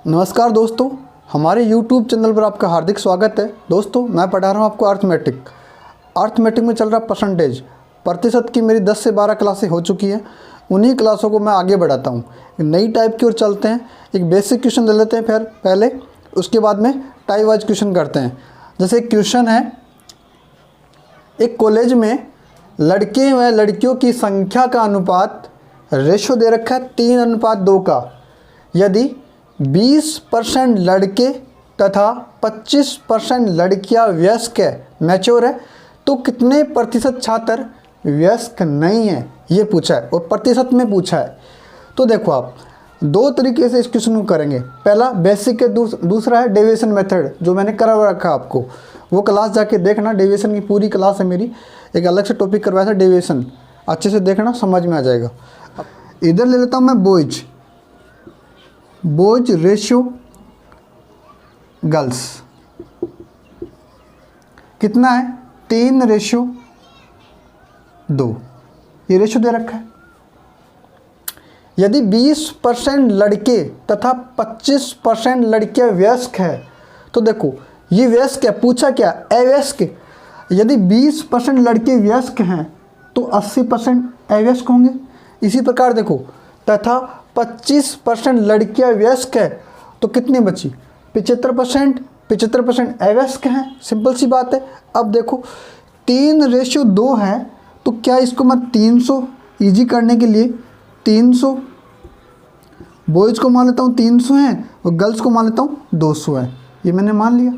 नमस्कार दोस्तों, हमारे YouTube चैनल पर आपका हार्दिक स्वागत है। दोस्तों, मैं पढ़ा रहा हूँ आपको अर्थमेटिक में चल रहा परसेंटेज प्रतिशत की मेरी 10 से 12 क्लासें हो चुकी हैं। उन्हीं क्लासों को मैं आगे बढ़ाता हूँ। एक नई टाइप की ओर चलते हैं। एक बेसिक क्वेश्चन ले लेते हैं फिर पहले, उसके बाद में टाइप वाइज क्वेश्चन करते हैं। जैसे एक क्वेश्चन है, एक कॉलेज में लड़के व लड़कियों की संख्या का अनुपात रेशो दे रखा है 3:2 का। यदि 20% लड़के तथा 25% लड़कियां वयस्क है, मैच्योर है, तो कितने प्रतिशत छात्र वयस्क नहीं है, ये पूछा है और प्रतिशत में पूछा है। तो देखो, आप दो तरीके से इस क्वेश्चन को करेंगे। पहला बेसिक है, दूसरा है डेविएशन मेथड, जो मैंने करा रखा है आपको। वो क्लास जाके देखना, डेविएशन की पूरी क्लास है मेरी। एक अलग से टॉपिक करवाया था डेविएशन, अच्छे से देखना, समझ में आ जाएगा। इधर ले लेता हूँ मैं बॉयज रेशियो गर्ल्स कितना है, 3:2। ये रेशियो दे रखा है। यदि 20% लड़के तथा 25% लड़कियां वयस्क है, तो देखो ये वयस्क है, पूछा क्या, अवयस्क। यदि 20% लड़के वयस्क हैं तो 80% अवयस्क होंगे। इसी प्रकार देखो, तथा 25% लड़कियां वयस्क है तो कितनी बची, 75% अवयस्क हैं। सिंपल सी बात है। अब देखो 3:2 है, तो क्या इसको मैं 300 ईजी करने के लिए 300 बॉयज़ को मान लेता हूँ 300 हैं और गर्ल्स को मान लेता हूँ 200 है। ये मैंने मान लिया,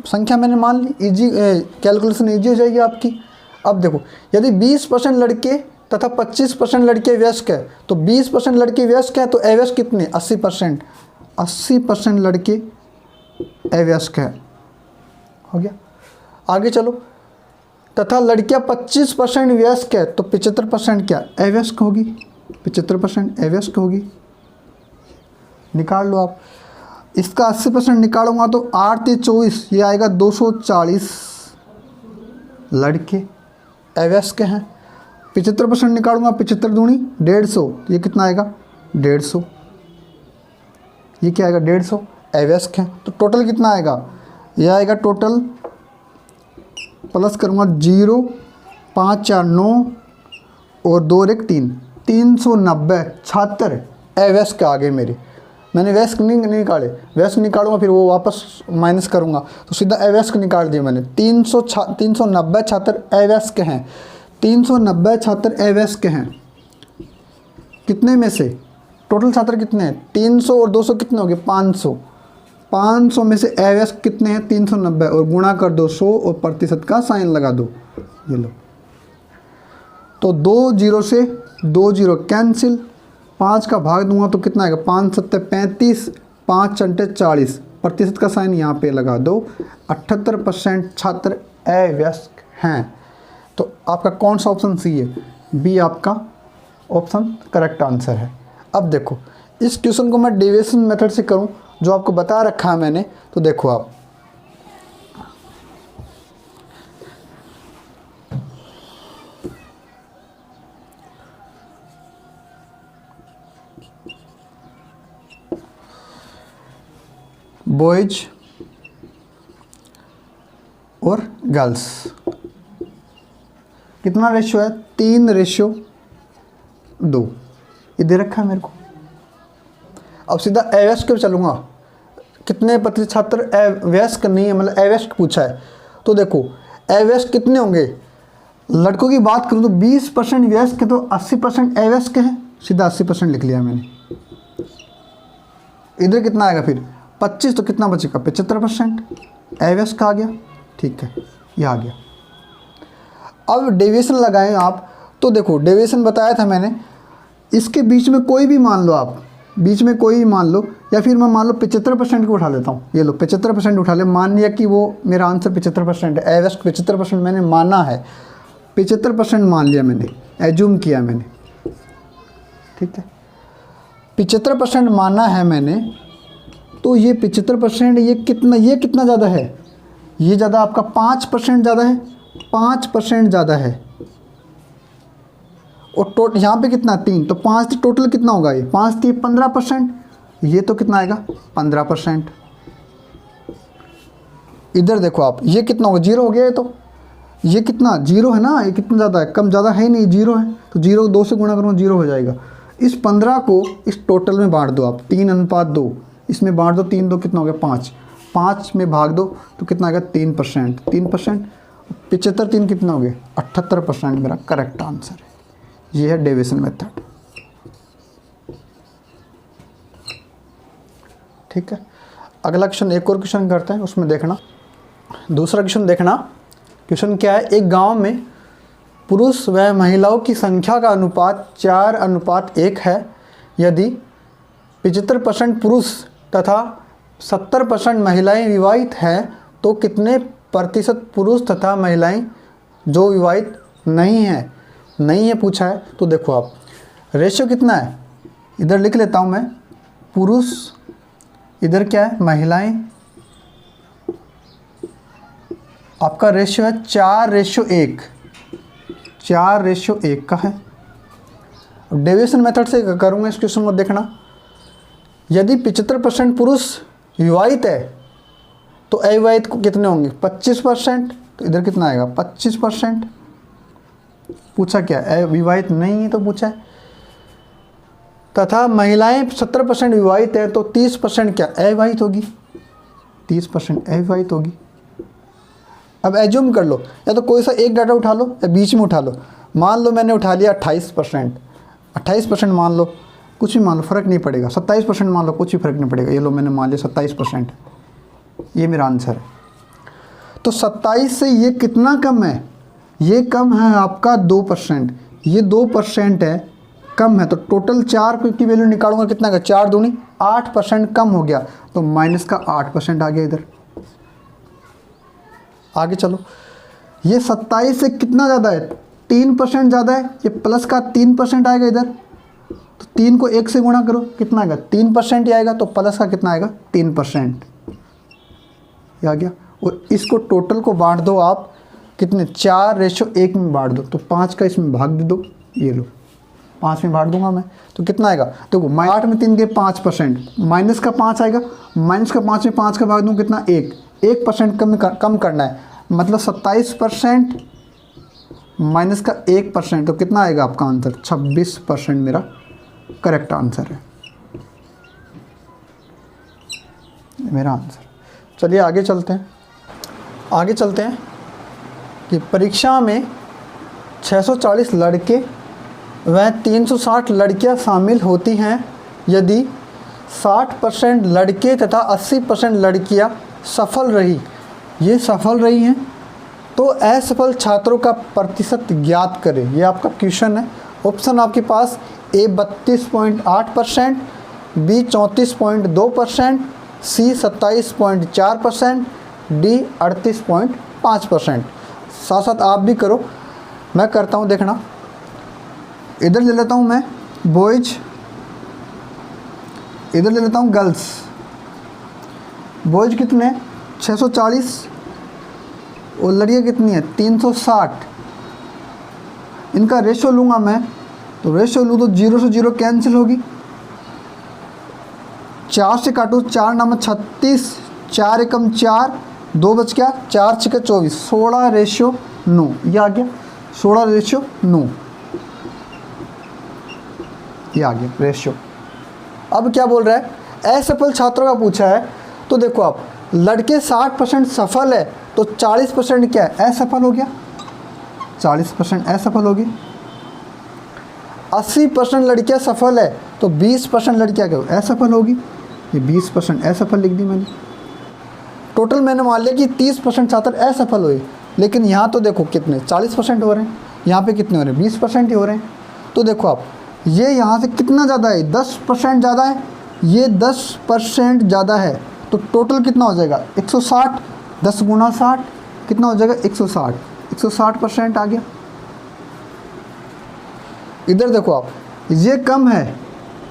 संख्या मैंने मान ली, ईजी कैलकुलेशन ईजी हो जाएगी आपकी। अब देखो, यदि 20% लड़के तथा 25% लड़के वयस्क है, तो 20% लड़के वयस्क है तो अवयस्क कितने, 80% लड़के अवयस्क है। हो गया। आगे चलो, तथा लड़कियां 25% वयस्क है तो 75% क्या अवयस्क होगी, 75% अवयस्क होगी। निकाल लो आप। इसका 80% निकालूंगा तो 8 × 24, ये आएगा 240 लड़के अवयस्क हैं। 75% निकालूंगा, 75 दूनी 150, ये कितना आएगा 150। ये क्या आएगा 150 अवयस्क हैं। तो टोटल कितना आएगा, ये आएगा टोटल, प्लस करूँगा 0, 5 4 9 और 2 1 3, 390 छात्र अवयस्क आ गए मेरे। मैंने वयस्क नहीं निकाले, वयस्क निकालूंगा फिर वो वापस माइनस करूँगा, तो सीधा अवयस्क निकाल दिया मैंने। 390 छात्र अवयस्क हैं, 390 छात्र अवयस्क हैं। कितने में से, टोटल छात्र कितने हैं, 300 और 200 कितने हो गए, 500। 500 में से अवयस्क कितने हैं, 390, और गुणा कर दो 100 और प्रतिशत का साइन लगा दो। ये लो, तो 2 0 से 2 0 कैंसिल, 5 का भाग दूंगा तो कितना आएगा, 5 7 35, 5 चंटे 40, प्रतिशत का साइन यहाँ पे लगा दो। 78% छात्र अवयस्क हैं। तो आपका कौन सा ऑप्शन सी है, बी आपका ऑप्शन करेक्ट आंसर है। अब देखो, इस क्वेश्चन को मैं डेविएशन मेथड से करूं, जो आपको बता रखा है मैंने। तो देखो आप, बॉयज और गर्ल्स कितना रेशियो है, 3:2, ये दे रखा है मेरे को। अब सीधा अवयस्क पे चलूँगा, कितने प्रतिशत छात्र वयस्क नहीं है, मतलब अवयस्क पूछा है। तो देखो अवयस्क कितने होंगे, लड़कों की बात करूँ तो 20% वयस्क है तो 80% अवयस्क है, सीधा 80% लिख लिया मैंने। इधर कितना आएगा फिर 25, तो कितना बचेगा 75% अवयस्क आ गया। ठीक है, ये आ गया। अब डेविएशन लगाएं आप, तो देखो डेविएशन बताया था मैंने, इसके बीच में कोई भी मान लो आप, बीच में कोई भी मान लो, या फिर मैं मान लो 75% को उठा लेता हूँ। ये लो 75% उठा ले, मान लिया कि वो मेरा आंसर 75% है, अवयस्क 75% मैंने माना है, 75% मान लिया मैंने, एज्यूम किया मैंने। ठीक है, 75% माना है मैंने, तो ये 75% ये कितना ज़्यादा है, ये ज़्यादा आपका 5% ज़्यादा है, 5% ज़्यादा है। और यहाँ पे कितना 3, तो 5 टोटल कितना होगा ये 5 3 15%, ये तो कितना आएगा 15%। इधर देखो आप, ये कितना होगा 0 हो गया, ये तो ये कितना 0 है ना, ये कितना ज़्यादा है, कम ज़्यादा है ही नहीं, 0 है, तो 0 2 से गुणा करूँ 0 हो जाएगा। इस 15 को इस टोटल में बांट दो आप, 3:2, इसमें बांट दो, 3 2 कितना हो गया 5, 5 में भाग दो तो कितना आएगा 3%, 3%, 75 3 कितना हो गया 78% मेरा करेक्ट आंसर है। ये है डेविएशन मेथड। ठीक है, अगला क्वेश्चन, एक और क्वेश्चन करते हैं, उसमें देखना, दूसरा क्वेश्चन देखना। क्वेश्चन क्या है, एक गांव में पुरुष व महिलाओं की संख्या का अनुपात 4:1 है। यदि 75% पुरुष तथा 70% महिलाएं विवाहित हैं तो कितने प्रतिशत पुरुष तथा महिलाएं जो विवाहित नहीं है पूछा है। तो देखो आप, रेशियो कितना है, इधर लिख लेता हूं मैं, पुरुष, इधर क्या है महिलाएं, आपका रेशियो है 4:1, 4:1 का है। डेविएशन मेथड से करूँगा इस क्वेश्चन को, देखना। यदि 75% पुरुष विवाहित है तो अविवाहित को कितने होंगे 25%, तो इधर कितना आएगा 25%। पूछा क्या, अविवाहित नहीं है तो पूछा है। तथा महिलाएं 70% विवाहित है तो 30% क्या अविवाहित होगी, 30% अविवाहित होगी। अब एज्यूम कर लो, या तो कोई सा एक डाटा उठा लो या बीच में उठा लो। मान लो मैंने उठा लिया 28% मान लो, कुछ भी मान लो, फ़र्क नहीं पड़ेगा। 27% मान लो, कुछ भी फ़र्क नहीं पड़ेगा। ये लो मैंने मान लिया 27%, ये मेरा आंसर है। तो 27 से ये कितना कम है, ये कम है आपका 2%, ये 2% है, कम है। तो टोटल 4 की वैल्यू निकालूंगा, कितना का 4 दूनी 8% कम हो गया, तो माइनस का 8% आ गया इधर। आगे चलो, ये 27 से कितना ज़्यादा है 3% ज़्यादा है, ये प्लस का 3% आएगा इधर। तो 3 को 1 से गुणा करो, कितना आएगा 3% ही आएगा, तो प्लस का कितना आएगा 3%, ये आ गया। और इसको टोटल को बांट दो आप, कितने 4:1 में बांट दो, तो 5 का इसमें भाग दे दो, ये लो 5 में बांट दूंगा मैं, तो कितना आएगा देखो, 8 में 3 के 5%, माइनस का 5 आएगा, माइनस का 5 में 5 का भाग दूँ कितना 1% कम करना है, मतलब 27% माइनस का 1%, तो कितना आएगा आपका आंसर 26% मेरा करेक्ट आंसर है, मेरा आंसर। चलिए आगे चलते हैं कि परीक्षा में 640 लड़के व 360 लड़कियां शामिल होती हैं। यदि 60% लड़के तथा 80% लड़कियां सफल रही, ये सफल रही हैं, तो असफल छात्रों का प्रतिशत ज्ञात करें। ये आपका क्वेश्चन है। ऑप्शन आपके पास ए 32.8%, बी 34.2%, सी 27.4%, डी 38.5%। साथ साथ आप भी करो, मैं करता हूँ, देखना। इधर ले लेता हूँ मैं बॉयज, इधर ले लेता हूँ गर्ल्स। बॉयज कितने 640 और लड़कियाँ कितनी है 360। इनका रेशो लूँगा मैं, तो रेशो लूँ तो 0 से 0 कैंसिल होगी, 4 से काटूँ 4 नाम 36, 4 एकम 4, 2 बच गया, 4 6 24, 16:9, ये आ गया 16:9, ये आ गया रेशियो। अब क्या बोल रहा है, असफल छात्रों का पूछा है, तो देखो आप, लड़के 60% सफल है तो 40% क्या है असफल हो गया, 40% असफल होगी। 80% लड़कियां सफल है तो 20% लड़कियां क्या असफल होगी, ये 20% असफल लिख दी मैंने। टोटल मैंने मान लिया कि 30% छात्र असफल हुए, लेकिन यहाँ तो देखो कितने 40% हो रहे हैं, यहाँ पे कितने हो रहे हैं 20% ही हो रहे हैं। तो देखो आप, ये यहाँ से कितना ज़्यादा है 10% ज़्यादा है, ये 10% ज़्यादा है, तो टोटल कितना हो जाएगा 160, 10 गुना 60 कितना हो जाएगा 160, 160% आ गया। इधर देखो आप, ये कम है,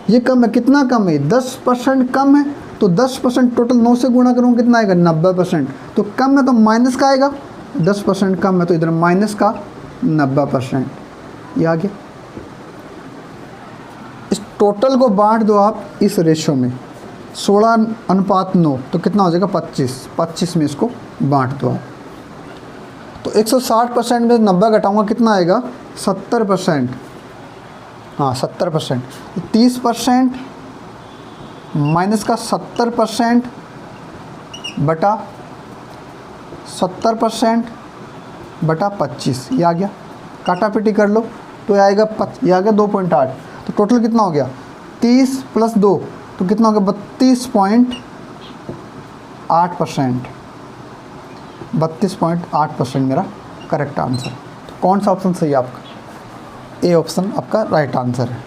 ये कम है, कितना कम है 10% कम है, तो 10% टोटल 9 से गुणा करूँ कितना आएगा 90%, तो कम है तो माइनस का आएगा, 10% कम है तो इधर माइनस का 90%, ये आ गया। टोटल को बांट दो आप इस रेशो में 16:9, तो कितना हो जाएगा 25 में इसको बांट दो आप। तो 160% में 90 घटाऊंगा कितना आएगा 70%। हाँ 70%, तो 30% माइनस का 70% बटा 70% बटा 25, ये आ गया। काटा पीटी कर लो तो ये आएगा ये आ गया 2.8। तो टोटल कितना हो गया 30 + 2, तो कितना हो गया 32.8%। 32.8% मेरा करेक्ट आंसर। तो कौन सा ऑप्शन सही है आपका? ए ऑप्शन आपका राइट आंसर है।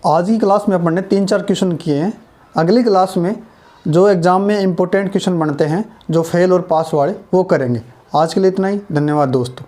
आज की क्लास में अपन ने 3-4 क्वेश्चन किए हैं। अगली क्लास में जो एग्ज़ाम में इम्पोर्टेंट क्वेश्चन बनते हैं, जो फेल और पास वाले, वो करेंगे। आज के लिए इतना ही। धन्यवाद दोस्तों।